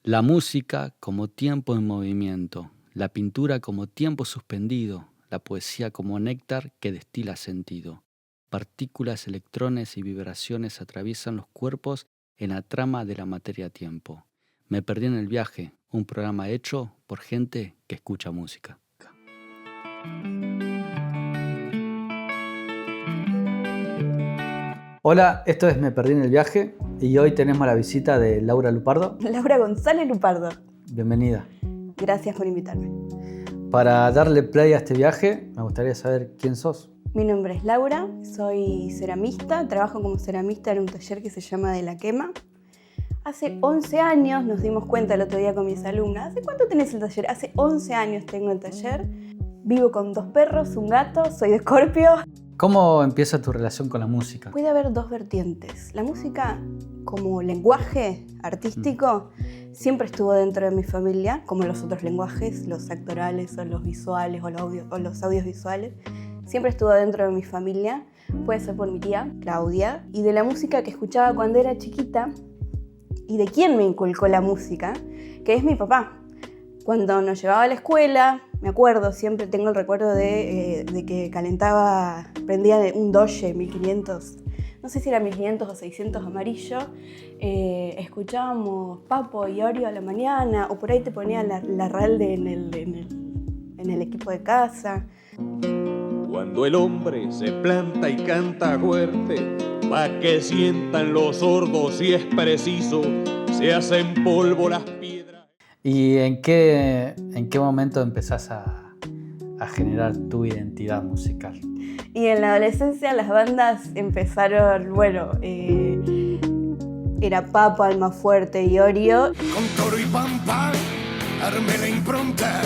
La música como tiempo en movimiento, la pintura como tiempo suspendido, la poesía como néctar que destila sentido. Partículas, electrones y vibraciones atraviesan los cuerpos en la trama de la materia-tiempo. Me perdí en el viaje, un programa hecho por gente que escucha música. Hola, esto es Me perdí en el viaje y hoy tenemos la visita de Laura Lupardo. Laura González Lupardo. Bienvenida. Gracias por invitarme. Para darle play a este viaje, me gustaría saber quién sos. Mi nombre es Laura, soy ceramista, trabajo como ceramista en un taller que se llama De la Quema. Hace 11 años nos dimos cuenta el otro día con mis alumnas. ¿Hace cuánto tenés el taller? Hace 11 años tengo el taller. Vivo con 2 perros, un gato, soy de Escorpio. ¿Cómo empieza tu relación con la música? Puede haber 2 vertientes. La música como lenguaje artístico siempre estuvo dentro de mi familia, como los otros lenguajes, los actorales o los visuales o los audiovisuales. Siempre estuvo dentro de mi familia, puede ser por mi tía, Claudia, y de la música que escuchaba cuando era chiquita y de quién me inculcó la música, que es mi papá. Cuando nos llevaba a la escuela, me acuerdo, siempre tengo el recuerdo de que prendía un Doge 1500, no sé si era 1500 o 600 amarillo, escuchábamos Papo y Orio a la mañana, o por ahí te ponía la Ralde en el equipo de casa. Cuando el hombre se planta y canta fuerte, pa' que sientan los sordos si es preciso, se hacen polvo las piedras. ¿Y en qué momento empezás a generar tu identidad musical? Y en la adolescencia las bandas empezaron, era Papo, Almafuerte y Orio. Con Toro y Pampa armé la impronta,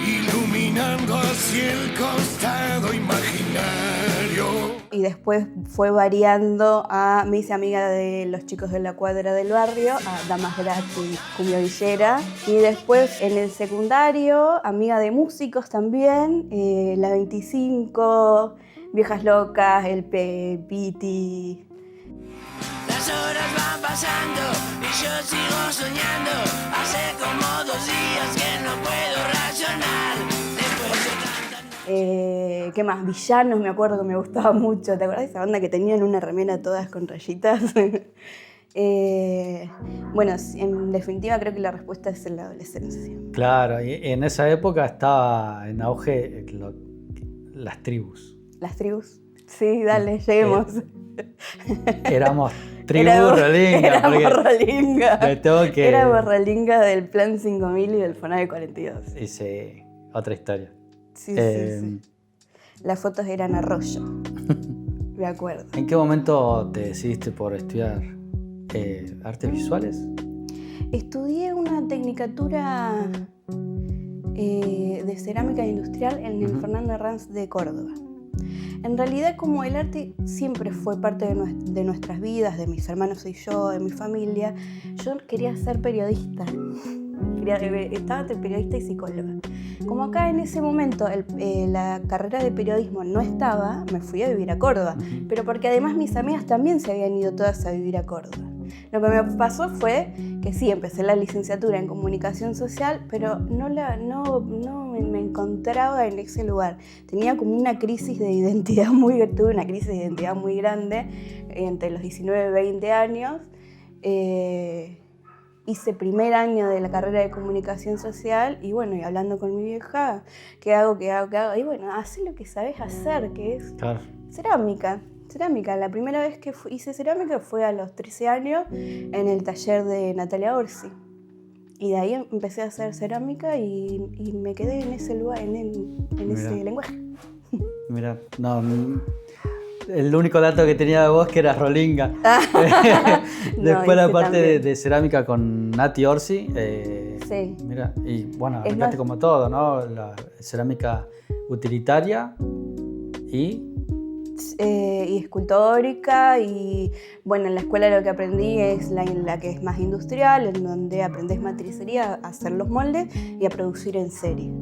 iluminando hacia el costado imaginario. Y después fue variando me hice amiga de los chicos de la cuadra del barrio, a Damas Gratis, Cumbia Villera. Y después en el secundario, amiga de músicos también, La 25, Viejas Locas, El Piti. Las horas van pasando y yo sigo soñando. Hace como 2 días que no puedo racionar. Después de tantas... ¿Qué más? Villanos, me acuerdo que me gustaba mucho. ¿Te acordás de esa banda que tenían una remera todas con rayitas? Bueno, en definitiva creo que la respuesta es en la adolescencia. Claro, y en esa época estaba en auge las tribus. ¿Las tribus? Sí, dale, lleguemos. Éramos tribus rolinga. Éramos rolinga. Que... Éramos rolinga del Plan 5000 y del FONAVE 42. Y sí, otra historia. Sí. Las fotos eran Arroyo, me acuerdo. ¿En qué momento te decidiste por estudiar artes visuales? Estudié una tecnicatura de cerámica industrial en el Fernando Herranz de Córdoba. En realidad, como el arte siempre fue parte de nuestras vidas, de mis hermanos y yo, de mi familia, yo quería ser periodista. Estaba entre periodista y psicóloga. Como acá en ese momento la carrera de periodismo no estaba, me fui a vivir a Córdoba, pero porque además mis amigas también se habían ido todas a vivir a Córdoba. Lo que me pasó fue que sí, empecé la licenciatura en comunicación social, pero no me encontraba en ese lugar. Tenía como una crisis de identidad tuve una crisis de identidad muy grande entre los 19 y 20 años. Hice primer año de la carrera de comunicación social y bueno, y hablando con mi vieja, ¿qué hago? Y bueno, haz lo que sabes hacer, que es cerámica. La primera vez que hice cerámica fue a los 13 años en el taller de Natalia Orsi. Y de ahí empecé a hacer cerámica y me quedé en ese lugar, en ese lenguaje. Mira, no... El único dato que tenía de vos que eras rolinga. Después la parte de cerámica con Nati Orsi. Sí. Mira, y bueno, arrancaste como todo, ¿no? La cerámica utilitaria y escultórica y bueno, en la escuela lo que aprendí es la que es más industrial, en donde aprendes matricería, a hacer los moldes y a producir en serie.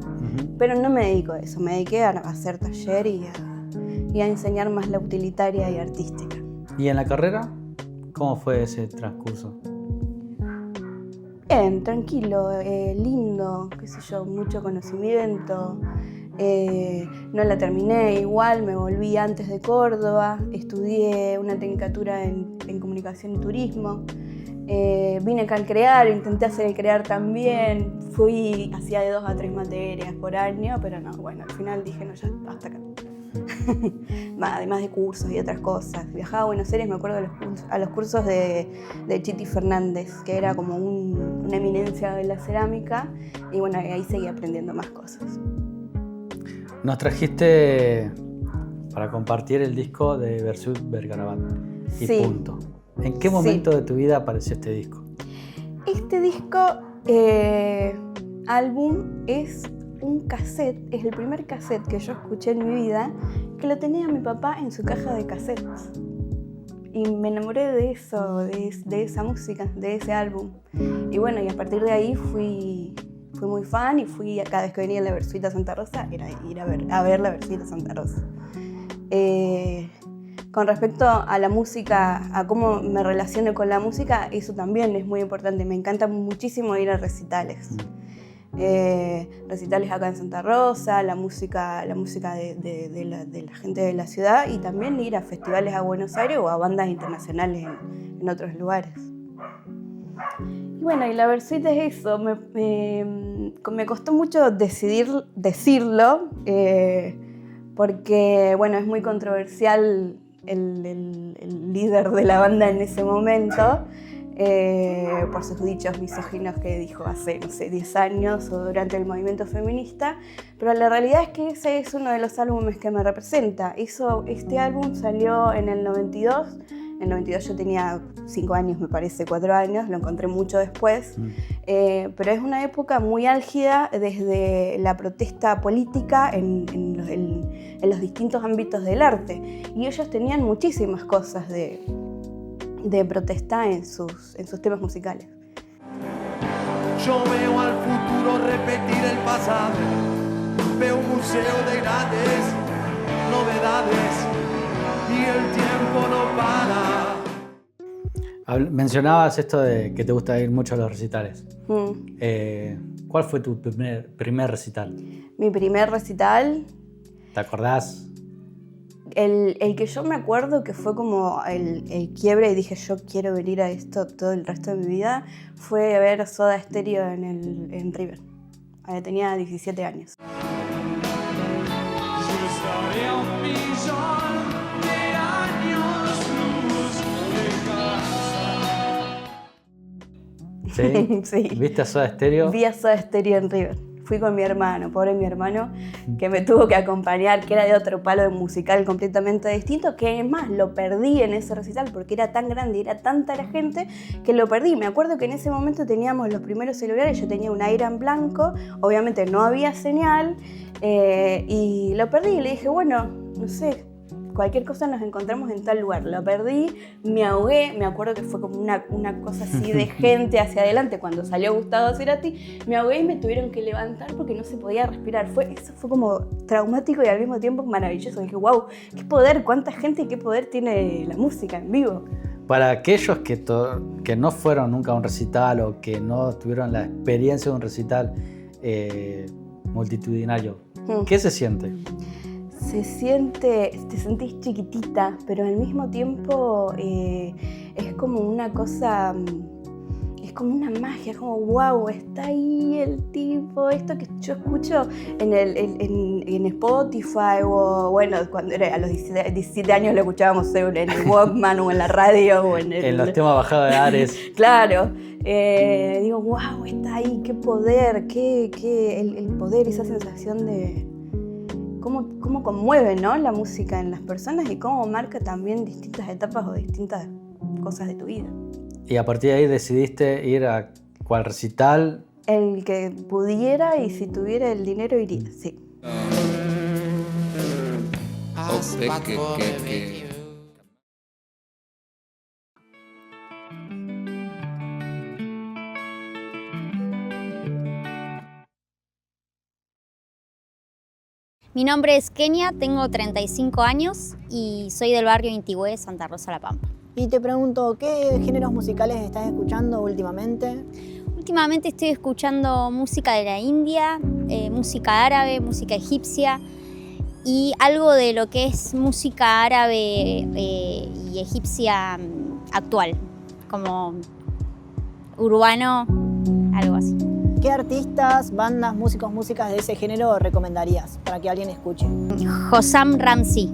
Pero no me dedico a eso, me dediqué a hacer taller y a enseñar más la utilitaria y artística. ¿Y en la carrera? ¿Cómo fue ese transcurso? Bien, tranquilo, lindo, qué sé yo, mucho conocimiento. No la terminé igual, me volví antes de Córdoba, estudié una tecnicatura en comunicación y turismo. Vine acá al CREAR, intenté hacer el CREAR también, hacía de 2 a 3 materias por año, pero no, bueno, al final dije, no, ya, hasta acá. Además de cursos y otras cosas. Viajaba a Buenos Aires, me acuerdo a los cursos de Chiti Fernández, que era como una eminencia de la cerámica, y bueno, ahí seguí aprendiendo más cosas. Nos trajiste para compartir el disco de Versuit Vergarabat y sí. Punto. ¿En qué momento de tu vida apareció este disco? Este disco, álbum, es un cassette, es el primer cassette que yo escuché en mi vida, que lo tenía mi papá en su caja de cassettes. Y me enamoré de eso, de esa música, de ese álbum. Y bueno, y a partir de ahí fui muy fan y cada vez que venía a la Versuit a Santa Rosa, era ir a ver la Versuit a Santa Rosa. Con respecto a la música, a cómo me relaciono con la música, eso también es muy importante. Me encanta muchísimo ir a recitales. Recitales acá en Santa Rosa, la música de la gente de la ciudad, y también ir a festivales a Buenos Aires o a bandas internacionales en otros lugares. Y bueno, y la Versuit es eso, me costó mucho decirlo, porque bueno, es muy controversial el líder de la banda en ese momento, por sus dichos misóginos que dijo hace, no sé, 10 años o durante el movimiento feminista, pero la realidad es que ese es uno de los álbumes que me representa. Este álbum salió en el 92. En el 92 yo tenía 5 años, me parece, 4 años, lo encontré mucho después, pero es una época muy álgida desde la protesta política en los distintos ámbitos del arte, y ellos tenían muchísimas cosas de protesta en sus temas musicales. Yo veo al futuro repetir el pasado, veo un museo de grandes novedades y el tiempo no para. Mencionabas esto de que te gusta ir mucho a los recitales. ¿Cuál fue tu primer recital? Mi primer recital... ¿Te acordás? El que yo me acuerdo que fue como el quiebre y dije yo quiero venir a esto todo el resto de mi vida, fue ver Soda Stereo en River. Tenía 17 años. ¿Sí? Sí. ¿Viste a Soda Stereo? Vi a Soda Stereo en River. Fui con mi hermano, pobre mi hermano, que me tuvo que acompañar, que era de otro palo de musical completamente distinto, que además lo perdí en ese recital porque era tan grande y era tanta la gente que lo perdí. Me acuerdo que en ese momento teníamos los primeros celulares, yo tenía un Iron blanco, obviamente no había señal, y lo perdí y le dije, bueno, no sé, cualquier cosa nos encontramos en tal lugar. Lo perdí, me ahogué, me acuerdo que fue como una cosa así de gente hacia adelante cuando salió Gustavo Cerati, me ahogué y me tuvieron que levantar porque no se podía respirar. Eso fue como traumático y al mismo tiempo maravilloso. Dije, wow, qué poder, cuánta gente y qué poder tiene la música en vivo. Para aquellos que no fueron nunca a un recital o que no tuvieron la experiencia de un recital multitudinario, ¿qué se siente? Te sentís chiquitita, pero al mismo tiempo es como una cosa, es como una magia, es como wow, está ahí el tipo, esto que yo escucho en Spotify o bueno, cuando era a los 17 años lo escuchábamos en el Walkman o en la radio o en los temas bajados de Ares. Claro, digo wow, está ahí, qué poder, el poder, esa sensación de... Cómo conmueve, ¿no?, la música en las personas y cómo marca también distintas etapas o distintas cosas de tu vida. Y a partir de ahí decidiste ir a cuál recital. El que pudiera y si tuviera el dinero iría, sí. Mi nombre es Kenia, tengo 35 años y soy del barrio Intigüe, Santa Rosa, La Pampa. Y te pregunto, ¿qué géneros musicales estás escuchando últimamente? últimamente estoy escuchando música de la India, música árabe, música egipcia y algo de lo que es música árabe y egipcia actual, como urbano, algo así. ¿Qué artistas, bandas, músicos, músicas de ese género recomendarías para que alguien escuche? Hossam Ramzi.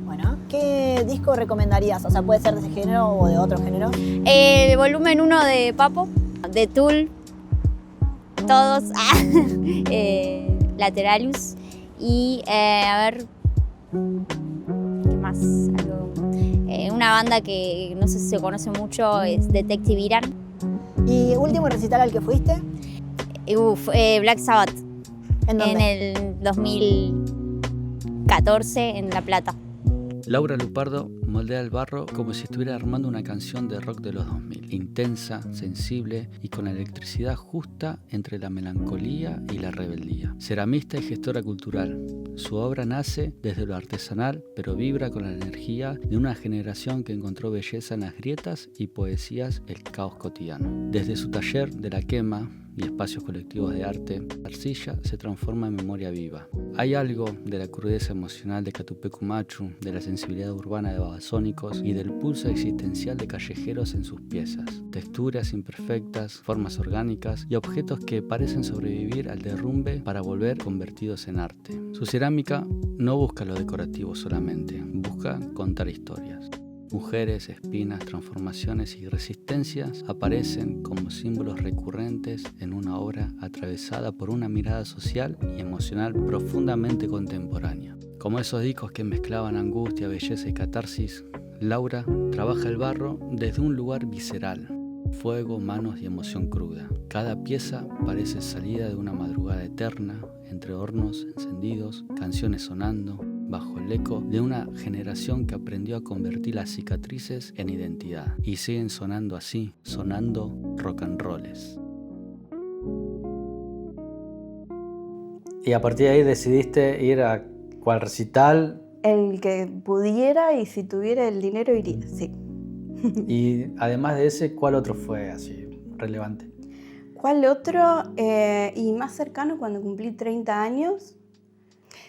Bueno, ¿qué disco recomendarías? O sea, puede ser de ese género o de otro género. Volumen 1 de Papo, de Tool, todos, Lateralus y a ver, ¿qué más? Una banda que no sé si se conoce mucho es Detective Iran. ¿Y último recital al que fuiste? Black Sabbath. ¿En dónde? En el 2014 en La Plata. Laura Lupardo moldea el barro como si estuviera armando una canción de rock de los 2000, intensa, sensible y con la electricidad justa entre la melancolía y la rebeldía. Ceramista y gestora cultural, su obra nace desde lo artesanal, pero vibra con la energía de una generación que encontró belleza en las grietas y poesías del caos cotidiano. Desde su taller de la quema y espacios colectivos de arte, la arcilla se transforma en memoria viva. Hay algo de la crudeza emocional de Catupecu Machu, de la sensibilidad urbana de Babasónicos y del pulso existencial de callejeros en sus piezas. Texturas imperfectas, formas orgánicas y objetos que parecen sobrevivir al derrumbe para volver convertidos en arte. Su cerámica no busca lo decorativo solamente, busca contar historias. Mujeres, espinas, transformaciones y resistencias aparecen como símbolos recurrentes en una obra atravesada por una mirada social y emocional profundamente contemporánea. Como esos discos que mezclaban angustia, belleza y catarsis, Laura trabaja el barro desde un lugar visceral, fuego, manos y emoción cruda. Cada pieza parece salida de una madrugada eterna, entre hornos encendidos, canciones sonando, bajo el eco de una generación que aprendió a convertir las cicatrices en identidad. Y siguen sonando así, sonando rock and rolls. Y a partir de ahí decidiste ir a cuál recital. El que pudiera y si tuviera el dinero iría, sí. Y además de ese, ¿cuál otro fue así relevante? ¿Cuál otro? Y más cercano, cuando cumplí 30 años.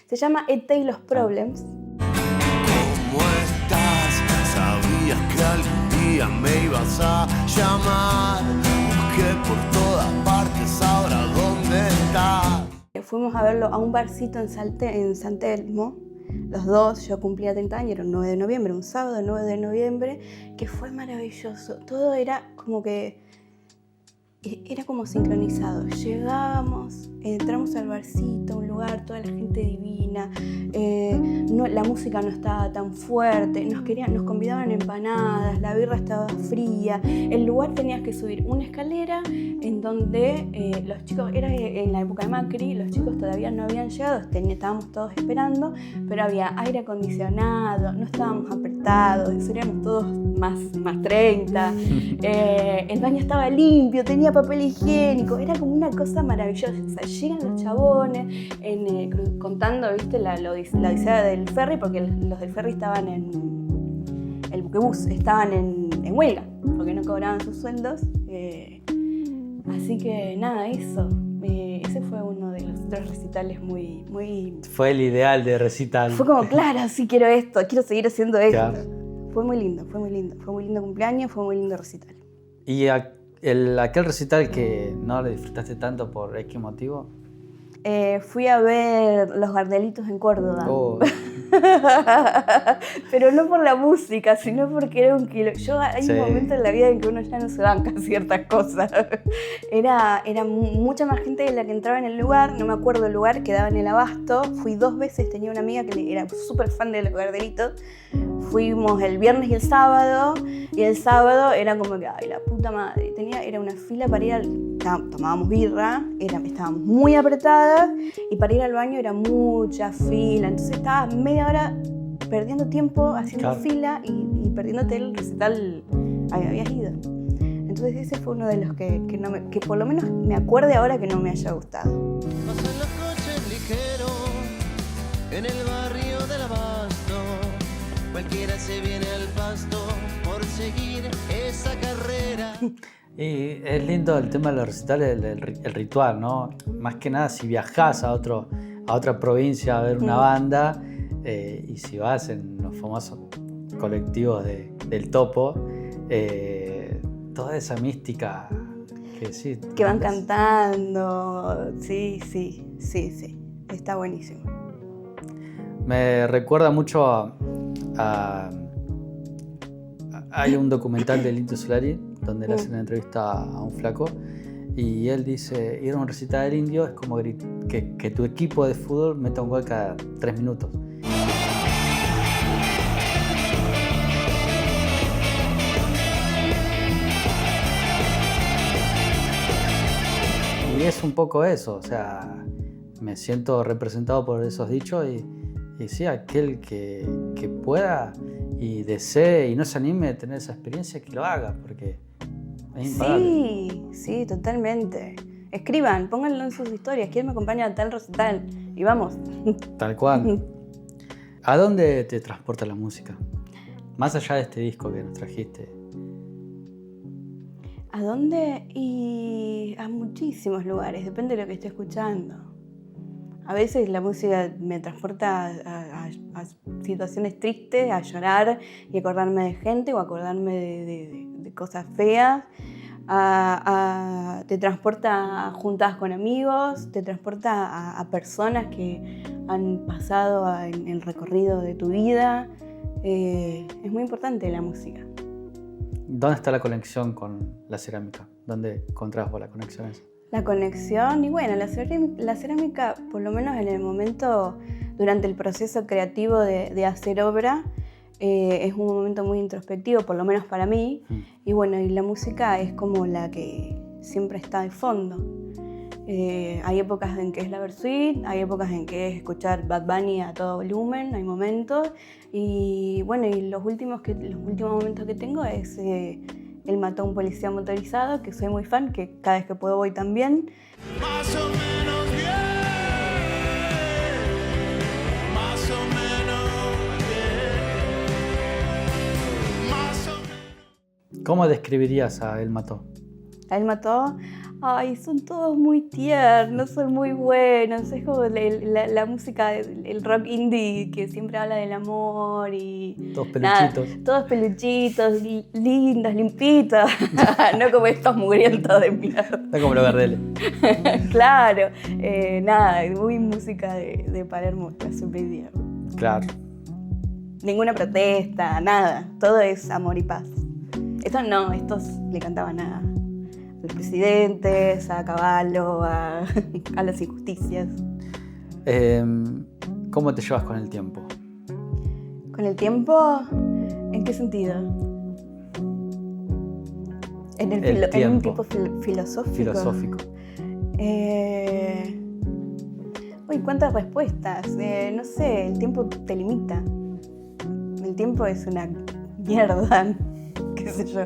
Se llama Ed Taylor's Problems. ¿Cómo estás? Sabías que algún día me ibas a llamar. Busqué por todas partes, ahora ¿dónde estás? Fuimos a verlo a un barcito en San Telmo, los dos. Yo cumplía 30 años, era un 9 de noviembre, un sábado 9 de noviembre, que fue maravilloso. Todo era como que... Era como sincronizado. Llegábamos, entramos al barcito, un lugar, toda la gente divina, la música no estaba tan fuerte, nos convidaban empanadas, la birra estaba fría, el lugar tenías que subir una escalera en donde los chicos, era en la época de Macri, los chicos todavía no habían llegado, estábamos todos esperando, pero había aire acondicionado, no estábamos apretados, éramos todos más 30, el baño estaba limpio, tenía papel higiénico, era como una cosa maravillosa. O sea, llegan los chabones contando, ¿viste? La odisea del ferry, porque los del ferry estaban el buquebús estaban en huelga, porque no cobraban sus sueldos. Así que nada, eso. Ese fue uno de los otros recitales muy... Fue el ideal de recital. Fue como, claro, sí quiero esto, quiero seguir haciendo esto. Claro. Fue muy lindo. Fue muy lindo cumpleaños, fue muy lindo recital. ¿Y aquel recital que no le disfrutaste tanto por X motivo? Fui a ver Los Gardelitos en Córdoba. Oh. Pero no por la música, sino porque era un kilo. Hay Sí. un momento en la vida en que uno ya no se banca ciertas cosas. Era mucha más gente de la que entraba en el lugar. No me acuerdo el lugar, quedaba en el Abasto. Fui 2 veces, tenía una amiga que era súper fan de Los Gardelitos. Fuimos el viernes y el sábado era como que, ay, la puta madre. Era una fila para ir tomábamos birra, estábamos muy apretadas y para ir al baño era mucha fila. Entonces estabas media hora perdiendo tiempo haciendo fila y perdiéndote el recital al que habías ido. Entonces ese fue uno de los que por lo menos me acuerde ahora que no me haya gustado. Pasan los coches ligeros en el barrio del Abasto. Cualquiera se viene al pasto por seguir esa carrera. Y es lindo el tema de los recitales, el ritual, ¿no? Más que nada si viajás a otra provincia a ver una banda y si vas en los famosos colectivos del Topo, toda esa mística que sí. Que van cantando, sí, está buenísimo. Me recuerda mucho hay un documental de Lito Solari donde le hacen una entrevista a un flaco y él dice, ir a un recital del Indio es como que tu equipo de fútbol meta un gol cada 3 minutos. Y es un poco eso, o sea, me siento representado por esos dichos y sí, aquel que pueda y desee y no se anime a tener esa experiencia, que lo haga, porque es impagable. Sí, totalmente. Escriban, pónganlo en sus historias, ¿quién me acompaña a tal recital? Y vamos. Tal cual. ¿A dónde te transporta la música? Más allá de este disco que nos trajiste. ¿A dónde? Y a muchísimos lugares, depende de lo que esté escuchando. A veces la música me transporta a situaciones tristes, a llorar y acordarme de gente o acordarme de cosas feas. Te transporta a juntadas con amigos, te transporta a personas que han pasado en el recorrido de tu vida. Es muy importante la música. ¿Dónde está la conexión con la cerámica? ¿Dónde encontrás vos la conexión esa? La conexión, y bueno, la cerámica, por lo menos en el momento, durante el proceso creativo de hacer obra, es un momento muy introspectivo, por lo menos para mí, y bueno, y la música es como la que siempre está de fondo. Hay épocas en que es la Versuit, hay épocas en que es escuchar Bad Bunny a todo volumen, hay momentos, y bueno, y los últimos momentos que tengo es Él mató a un policía motorizado, que soy muy fan, que cada vez que puedo voy también. Más o menos bien, más o menos bien, más o menos. ¿Cómo describirías a Él mató? A Él mató, ay, son todos muy tiernos, son muy buenos, es como la música, el rock indie que siempre habla del amor y... Todos peluchitos. Nada, todos peluchitos, lindos, limpitos, no como estos mugrientos de mierda. No como los Gardel. Claro, nada, muy música de Palermo, súper bien. Claro. Ninguna protesta, nada, todo es amor y paz. Estos no, estos le cantaban a los presidentes, a Caballo, a las injusticias. ¿Cómo te llevas con el tiempo? ¿Con el tiempo? ¿En qué sentido? En un tipo filosófico. Filosófico. Uy, cuántas respuestas. No sé, el tiempo te limita. El tiempo es una mierda, qué sé yo.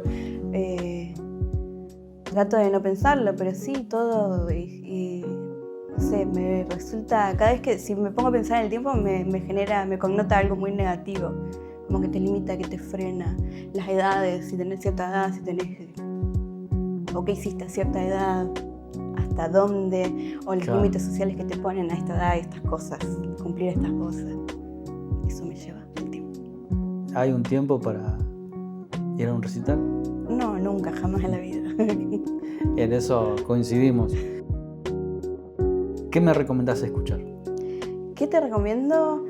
Trato de no pensarlo, pero sí, todo, no sé, me resulta, cada vez que, si me pongo a pensar en el tiempo, me connota algo muy negativo, como que te limita, que te frena, las edades, si tenés cierta edad, o qué hiciste a cierta edad, hasta dónde, o los límites sociales que te ponen a esta edad, estas cosas, cumplir estas cosas, eso me lleva el tiempo. ¿Hay un tiempo para ir a un recital? No, nunca, jamás en la vida. En eso coincidimos. ¿Qué me recomendás escuchar? ¿Qué te recomiendo?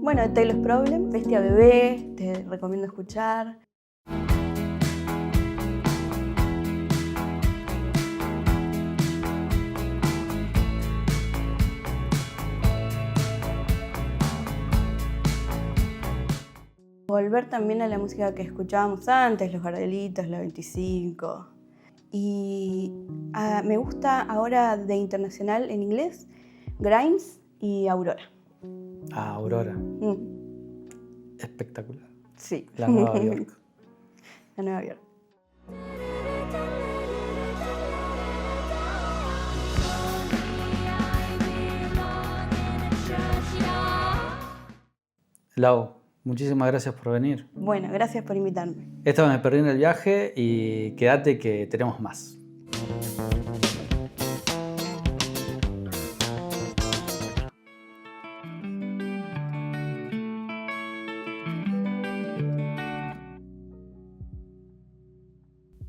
Bueno, Taylor's Problem, Bestia Bebé, te recomiendo escuchar. Volver también a la música que escuchábamos antes, los Gardelitos, la 25. Y me gusta ahora de internacional en inglés, Grimes y Aurora. Ah, Aurora. Espectacular. Sí. La Nueva York. La Nueva York. Lau, Muchísimas gracias por venir. Bueno, gracias por invitarme. Esto Me Perdí en el Viaje y quédate que tenemos más.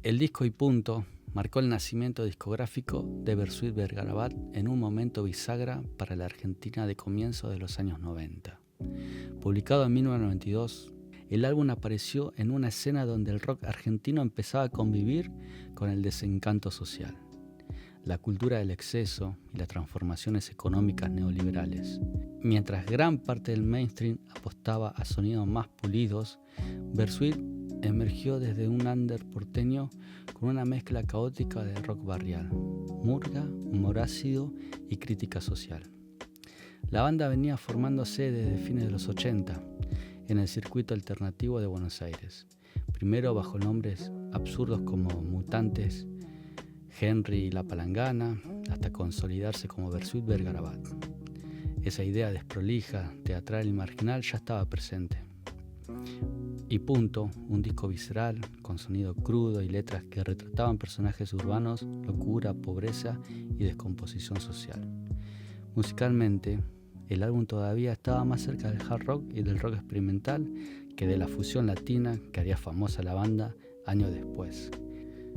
El disco Y Punto marcó el nacimiento discográfico de Bersuit Vergarabat en un momento bisagra para la Argentina de comienzos de los años 90. Publicado en 1992, el álbum apareció en una escena donde el rock argentino empezaba a convivir con el desencanto social, la cultura del exceso y las transformaciones económicas neoliberales. Mientras gran parte del mainstream apostaba a sonidos más pulidos, Bersuit emergió desde un under porteño con una mezcla caótica de rock barrial, murga, humor ácido y crítica social. La banda venía formándose desde fines de los 80 en el circuito alternativo de Buenos Aires, primero bajo nombres absurdos como Mutantes, Henry y La Palangana, hasta consolidarse como Bersuit Vergarabat. Esa idea desprolija, teatral y marginal ya estaba presente. Y Punto, un disco visceral, con sonido crudo y letras que retrataban personajes urbanos, locura, pobreza y descomposición social. Musicalmente, el álbum todavía estaba más cerca del hard rock y del rock experimental que de la fusión latina que haría famosa la banda años después.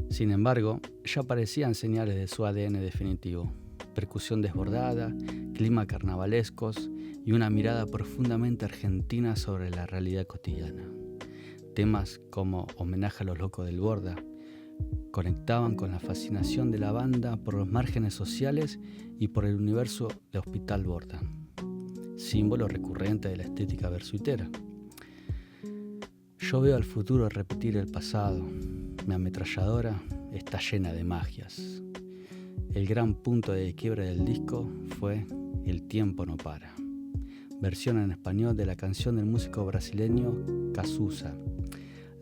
Sin embargo, ya aparecían señales de su ADN definitivo: percusión desbordada, clima carnavalescos y una mirada profundamente argentina sobre la realidad cotidiana. Temas como Homenaje a los locos del Borda conectaban con la fascinación de la banda por los márgenes sociales y por el universo de Hospital Borda, símbolo recurrente de la estética bersuitera. Yo veo al futuro repetir el pasado. Mi ametralladora está llena de magias. El gran punto de quiebre del disco fue El tiempo no para, versión en español de la canción del músico brasileño Cazuza.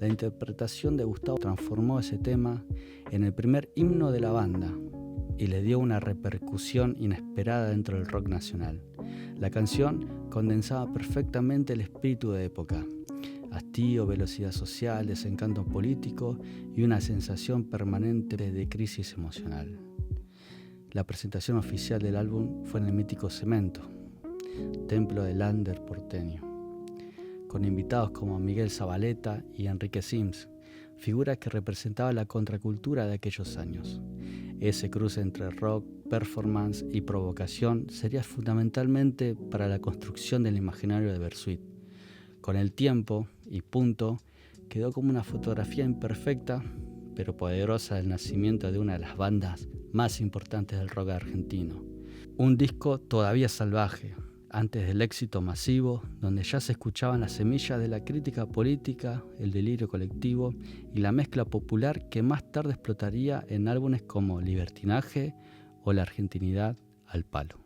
La interpretación de Gustavo transformó ese tema en el primer himno de la banda y le dio una repercusión inesperada dentro del rock nacional. La canción condensaba perfectamente el espíritu de época: hastío, velocidad social, desencanto político y una sensación permanente de crisis emocional. La presentación oficial del álbum fue en el mítico Cemento, templo del under porteño, con invitados como Miguel Zabaleta y Enrique Sims, figuras que representaban la contracultura de aquellos años. Ese cruce entre rock, performance y provocación sería fundamentalmente para la construcción del imaginario de Bersuit. Con el tiempo, Y Punto quedó como una fotografía imperfecta pero poderosa del nacimiento de una de las bandas más importantes del rock argentino. Un disco todavía salvaje, antes del éxito masivo, donde ya se escuchaban las semillas de la crítica política, el delirio colectivo y la mezcla popular que más tarde explotaría en álbumes como Libertinaje o La Argentinidad al Palo.